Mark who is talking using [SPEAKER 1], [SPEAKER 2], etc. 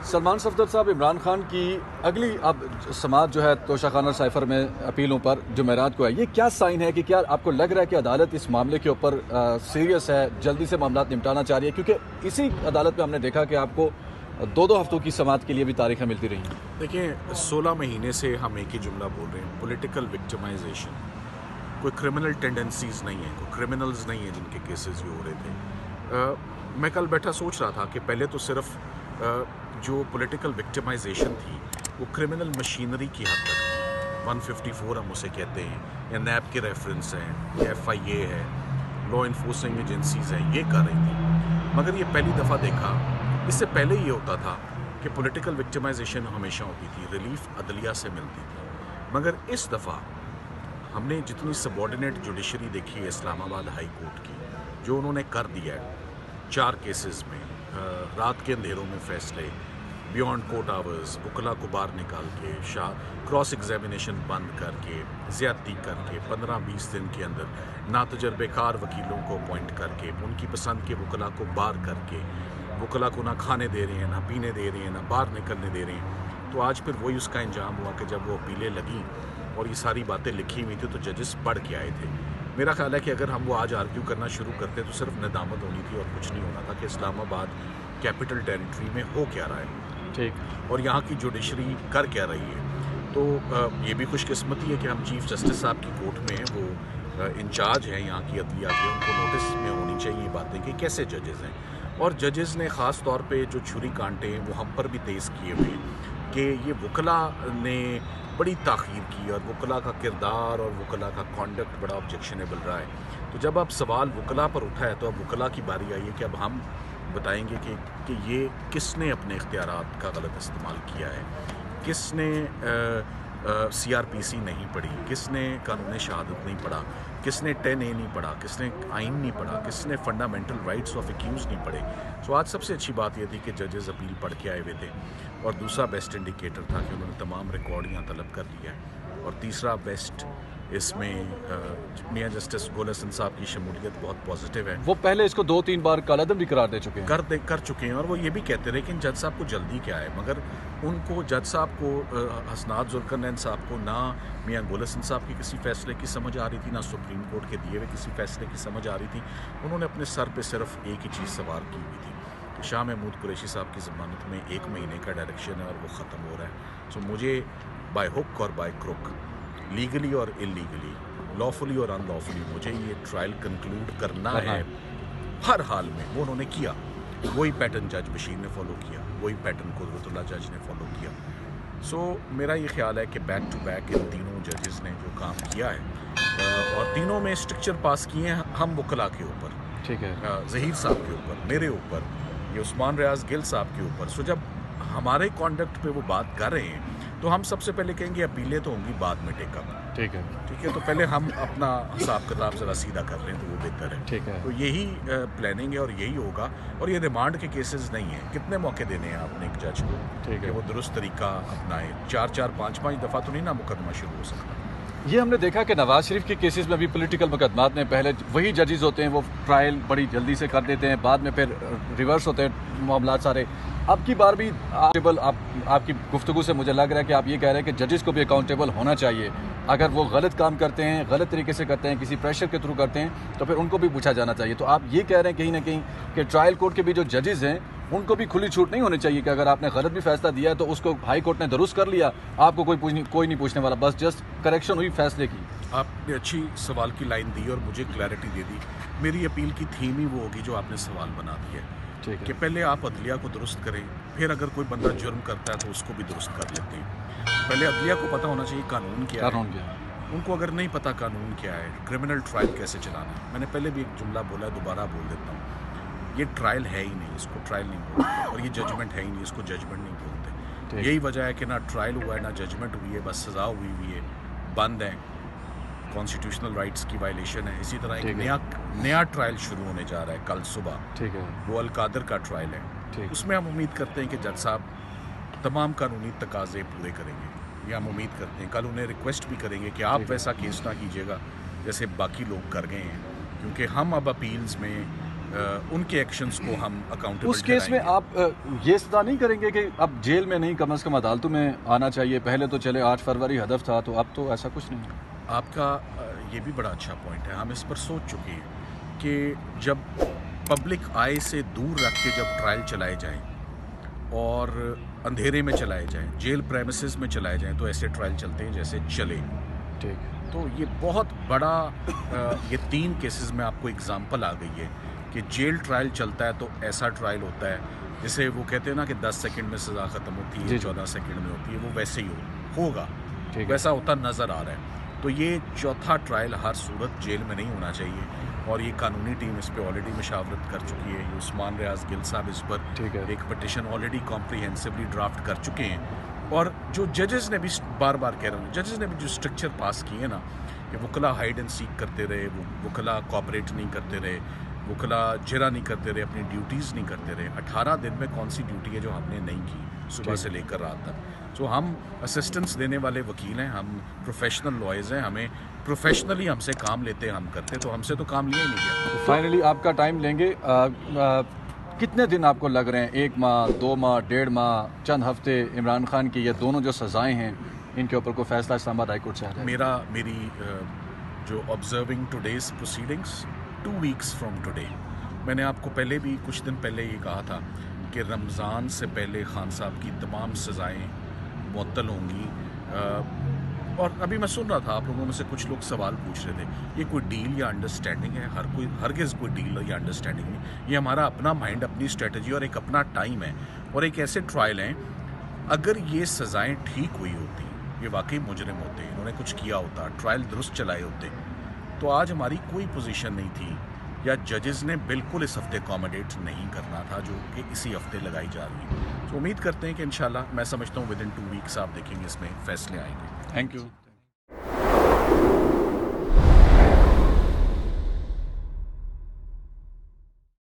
[SPEAKER 1] سلمان صفدر صاحب، عمران خان کی اگلی اب سماعت جو ہے توشہ خانہ سائفر میں اپیلوں پر جمعرات کو ہے، یہ کیا سائن ہے کہ کیا آپ کو لگ رہا ہے کہ عدالت اس معاملے کے اوپر سیریس ہے، جلدی سے معاملات نمٹانا چاہ رہی ہے؟ کیونکہ اسی عدالت میں ہم نے دیکھا کہ آپ کو دو ہفتوں کی سماعت کے لیے بھی تاریخیں ملتی رہی ہیں۔
[SPEAKER 2] دیکھیں 16 مہینے سے ہم ایک ہی جملہ بول رہے ہیں، پولیٹیکل وکٹمائزیشن۔ کوئی کرمنل ٹینڈنسیز نہیں ہیں، کوئی کرمنلز نہیں ہیں جن کے کیسز یہ ہو رہے تھے۔ میں کل بیٹھا سوچ رہا تھا کہ پہلے تو صرف جو پولیٹیکل وکٹمائزیشن تھی وہ کرمنل مشینری کی حد تک 154 ہم اسے کہتے ہیں، یا نیب کے ریفرنس ہیں، یا FIA ہے، لا انفورسنگ ایجنسیز ہیں، یہ کر رہی تھی۔ مگر یہ پہلی دفعہ دیکھا، اس سے پہلے یہ ہوتا تھا کہ پولیٹیکل وکٹمائزیشن ہمیشہ ہوتی تھی، ریلیف عدلیہ سے ملتی تھی۔ مگر اس دفعہ ہم نے جتنی سبارڈینیٹ جوڈیشری دیکھی ہے اسلام آباد ہائی کورٹ کی، جو انہوں نے کر دیا ہے 4 کیسز میں، رات کے اندھیروں میں فیصلے، بیونڈ کورٹ آورز، وکلا کو باہر نکال کے، کراس ایگزامینیشن بند کر کے، زیادتی کر کے، 15-20 دن کے اندر ناتجربہ کار وکیلوں کو اپوائنٹ کر کے، ان کی پسند کے وکلا کو باہر کر کے، وکلا کو نہ کھانے دے رہے ہیں، نہ پینے دے رہے ہیں، نہ باہر نکلنے دے رہے ہیں۔ تو آج پھر وہی اس کا انجام ہوا کہ جب وہ اپیلیں لگیں اور یہ ساری باتیں لکھی ہوئی تھی تو ججز پڑھ کے آئے تھے۔ میرا خیال ہے کہ اگر ہم وہ آج آرگیو کرنا شروع کرتے تو صرف ندامت ہونی تھی اور کچھ نہیں ہونا تھا کہ اسلام آباد کیپٹل ٹیریٹری میں ہو کیا رہا ہے،
[SPEAKER 1] ٹھیک،
[SPEAKER 2] اور یہاں کی جوڈیشری کر کیا رہی ہے۔ تو یہ بھی خوش قسمتی ہے کہ ہم چیف جسٹس صاحب کی کورٹ میں ہیں، وہ انچارج ہیں یہاں کی عدلیہ کے، ان کو نوٹس میں ہونی چاہیے یہ باتیں کہ کیسے ججز ہیں، اور ججز نے خاص طور پہ جو چھری کانٹے ہیں وہ ہم پر بھی تیز کیے ہوئے ہیں کہ یہ وکلا نے بڑی تاخیر کی اور وکلا کا کردار اور وکلا کا کانڈکٹ بڑا آبجیکشنیبل رہا ہے۔ تو جب اب سوال وکلا پر اٹھا ہے تو اب وکلا کی باری آئی ہے کہ اب ہم بتائیں گے کہ یہ کس نے اپنے اختیارات کا غلط استعمال کیا ہے، کس نے CRPC نہیں پڑھی، کس نے قانون شہادت نہیں پڑھا، کس نے 10A نہیں پڑھا، کس نے آئین نہیں پڑھا، کس نے فنڈامنٹل رائٹس آف ایکیوز نہیں پڑھے۔ سو آج سب سے اچھی بات یہ تھی کہ ججز اپیل پڑھ کے آئے ہوئے تھے، اور دوسرا بیسٹ انڈیکیٹر تھا کہ انہوں نے تمام ریکارڈ یہاں طلب کر لیا ہے، اور تیسرا بیسٹ اس میں میاں جسٹس گول حسن صاحب کی شمولیت بہت پازیٹیو ہے۔
[SPEAKER 1] وہ پہلے اس کو 2-3 بار کالعدم بھی قرار دے چکے ہیں،
[SPEAKER 2] کر چکے ہیں، اور وہ یہ بھی کہتے رہے کہ جج صاحب کو جلدی کیا ہے، مگر ان کو جج صاحب کو حسنات ذوالقرنین صاحب کو نہ میاں گول حسن صاحب کے کسی فیصلے کی سمجھ آ رہی تھی، نہ سپریم کورٹ کے دیے ہوئے کسی فیصلے کی سمجھ آ رہی تھی۔ انہوں نے اپنے سر پہ صرف ایک ہی چیز سوار کی ہوئی تھی کہ شاہ محمود قریشی صاحب کی ضمانت میں 1 مہینے کا ڈائریکشن ہے اور وہ ختم ہو رہا ہے۔ سو مجھے بائی ہک اور بائی کروک، لیگلی اور انلیگلی، لافلی اور ان لافلی، مجھے یہ ٹرائل کنکلوڈ کرنا ہے ہر حال میں۔ وہ انہوں نے کیا، وہی پیٹرن جج بشیر نے فالو کیا، وہی پیٹرن قدرت اللہ جج نے فالو کیا۔ سو میرا یہ خیال ہے کہ بیک ٹو بیک ان تینوں ججز نے جو کام کیا ہے، اور تینوں میں اسٹرکچر پاس کیے ہیں ہم وکلا کے اوپر،
[SPEAKER 1] ٹھیک ہے،
[SPEAKER 2] ظہیر صاحب کے اوپر، میرے اوپر، یہ عثمان ریاض گل صاحب کے اوپر۔ سو جب ہمارے کانڈکٹ پہ وہ بات کر رہے ہیں تو ہم سب سے پہلے کہیں گے اپیلیں تو ہوں گی بعد میں ٹیک اپ،
[SPEAKER 1] ٹھیک ہے،
[SPEAKER 2] ٹھیک ہے، تو پہلے ہم اپنا حساب کتاب ذرا سیدھا کر لیں تو وہ بہتر ہے۔
[SPEAKER 1] ٹھیک ہے،
[SPEAKER 2] تو یہی پلاننگ ہے اور یہی ہوگا، اور یہ ریمانڈ کے کیسز نہیں ہیں۔ کتنے موقع دینے ہیں آپ نے ایک جج کو
[SPEAKER 1] ٹھیک ہے۔
[SPEAKER 2] کہ وہ درست طریقہ اپنائے؟ 4-4 5-5 دفعہ تو نہیں نا مقدمہ شروع ہو سکتا۔
[SPEAKER 1] یہ ہم نے دیکھا کہ نواز شریف کے کیسز میں بھی پولیٹیکل مقدمات میں پہلے وہی ججز ہوتے ہیں، وہ ٹرائل بڑی جلدی سے کر دیتے ہیں، بعد میں پھر ریورس ہوتے ہیں معاملات سارے۔ اب کی بار بھی آپ کی گفتگو سے مجھے لگ رہا ہے کہ آپ یہ کہہ رہے ہیں کہ ججز کو بھی اکاؤنٹیبل ہونا چاہیے، اگر وہ غلط کام کرتے ہیں، غلط طریقے سے کرتے ہیں، کسی پریشر کے تھرو کرتے ہیں تو پھر ان کو بھی پوچھا جانا چاہیے۔ تو آپ یہ کہہ رہے ہیں کہیں نہ کہیں کہ ٹرائل کورٹ کے بھی جو ججز ہیں ان کو بھی کھلی چھوٹ نہیں ہونی چاہیے کہ اگر آپ نے غلط بھی فیصلہ دیا ہے تو اس کو ہائی کورٹ نے درست کر لیا، آپ کو کوئی نہیں پوچھنے والا، بس جسٹ کریکشن ہوئی فیصلے کی۔
[SPEAKER 2] آپ نے اچھی سوال کی لائن دی اور مجھے کلیئرٹی دے دی۔ میری اپیل کی تھیم ہی وہ ہوگی جو آپ نے سوال بنا دیا ہے کہ پہلے آپ عدلیہ کو درست کریں، پھر اگر کوئی بندہ جرم کرتا ہے تو اس کو بھی درست کر لیتے ہیں۔ پہلے عدلیہ کو پتہ ہونا چاہیے قانون کیا ہے، ان کو اگر نہیں پتہ قانون کیا ہے، کرمنل ٹرائل کیسے چلانا ہے۔ میں نے پہلے بھی ایک جملہ بولا ہے، دوبارہ بول دیتا ہوں، یہ ٹرائل ہے ہی نہیں، اس کو ٹرائل نہیں بولتے، اور یہ ججمنٹ ہے ہی نہیں، اس کو ججمنٹ نہیں بولتے۔ یہی وجہ ہے کہ نہ ٹرائل ہوا ہے، نہ ججمنٹ ہوئی ہے، بس سزا ہوئی ہے، بند ہے، کانسٹیٹیوشنل رائٹس کی وائلیشن ہے۔ اسی طرح ایک نیا ٹرائل شروع ہونے جا رہا ہے کل صبح،
[SPEAKER 1] ٹھیک ہے،
[SPEAKER 2] وہ القادر کا ٹرائل ہے۔ اس میں ہم امید کرتے ہیں کہ جج صاحب تمام قانونی تقاضے پورے کریں گے، یہ ہم امید کرتے ہیں۔ کل انہیں ریکویسٹ بھی کریں گے کہ آپ ویسا کیس نہ کیجیے گا جیسے باقی لوگ کر گئے ہیں، کیونکہ ہم اب اپیلز میں ان کے ایکشنز کو ہم اکاؤنٹیبل
[SPEAKER 1] اس کیس میں آپ یہ سزا نہیں کریں گے کہ اب جیل میں نہیں کم از کم عدالتوں میں آنا چاہیے؟ پہلے تو چلے 8 فروری ہدف تھا، تو اب تو ایسا کچھ نہیں ہے۔
[SPEAKER 2] آپ کا یہ بھی بڑا اچھا پوائنٹ ہے، ہم اس پر سوچ چکے ہیں کہ جب پبلک آئے سے دور رکھ کے جب ٹرائل چلائے جائیں اور اندھیرے میں چلائے جائیں، جیل پریمیسز میں چلائے جائیں، تو ایسے ٹرائل چلتے ہیں جیسے چلے۔
[SPEAKER 1] ٹھیک،
[SPEAKER 2] تو یہ بہت بڑا یہ 3 کیسز میں آپ کو اگزامپل آ گئی ہے کہ جیل ٹرائل چلتا ہے تو ایسا ٹرائل ہوتا ہے جسے وہ کہتے ہیں نا کہ 10 سیکنڈ میں سزا ختم ہوتی ہے، 14 سیکنڈ میں ہوتی ہے، وہ ویسے ہی ہوگا، ویسا ہوتا نظر آ رہا ہے۔ تو یہ چوتھا ٹرائل ہر صورت جیل میں نہیں ہونا چاہیے، اور یہ قانونی ٹیم اس پہ آلریڈی مشاورت کر چکی ہے۔ یہ عثمان ریاض گل صاحب اس پر ایک پٹیشن آلریڈی کمپریہنسولی ڈرافٹ کر چکے ہیں، اور جو ججز نے بھی بار بار کہہ رہا ہوں، ججز نے بھی جو اسٹرکچر پاس کیے ہیں نا کہ وکلا ہائیڈ اینڈ سیک کرتے رہے، وکلا کوآپریٹ نہیں کرتے رہے، وکلا جرا نہیں کرتے رہے، اپنی ڈیوٹیز نہیں کرتے رہے۔ 18 دن میں کون سی ڈیوٹی ہے جو ہم نے نہیں کی صبح سے لے کر رات تک؟ تو ہم اسسٹنس دینے والے وکیل ہیں، ہم پروفیشنل لائرز ہیں، ہمیں پروفیشنلی ہم سے کام لیتے ہیں، ہم کرتے، تو ہم سے تو کام لیا ہی نہیں گیا۔
[SPEAKER 1] فائنلی آپ کا ٹائم لیں گے، کتنے دن آپ کو لگ رہے ہیں؟ 1 ماہ، 2 ماہ، 1.5 ماہ، چند ہفتے؟ عمران خان کی یہ دونوں جو سزائیں ہیں ان کے اوپر کوئی فیصلہ اسلام آباد ہائی کورٹ سے آ جائے گا؟
[SPEAKER 2] میری جو observing today's proceedings 2 weeks from today, میں نے آپ کو پہلے بھی کچھ دن پہلے یہ کہا تھا کہ رمضان سے پہلے خان صاحب کی تمام سزائیں معطل ہوں گی، اور ابھی میں سن رہا تھا آپ لوگوں میں سے کچھ لوگ سوال پوچھ رہے تھے یہ کوئی ڈیل یا انڈرسٹینڈنگ ہے؟ ہرگز کوئی ڈیل یا انڈرسٹینڈنگ نہیں، یہ ہمارا اپنا مائنڈ، اپنی اسٹریٹجی اور ایک اپنا ٹائم ہے، اور ایک ایسے ٹرائل ہیں۔ اگر یہ سزائیں ٹھیک ہوئی ہوتی، یہ واقعی مجرم ہوتے، انہوں نے کچھ کیا ہوتا، ٹرائل درست چلائے ہوتے، تو آج ہماری کوئی پوزیشن نہیں تھی، یا ججز نے بالکل اس ہفتے اکوموڈیٹ نہیں کرنا تھا جو کہ اسی ہفتے لگائی جا رہی ہے۔ تو امید کرتے ہیں کہ انشاءاللہ، میں سمجھتا ہوں ود ان 2 ویکس آپ دیکھیں گے اس میں فیصلے آئیں گے۔
[SPEAKER 1] Thank you.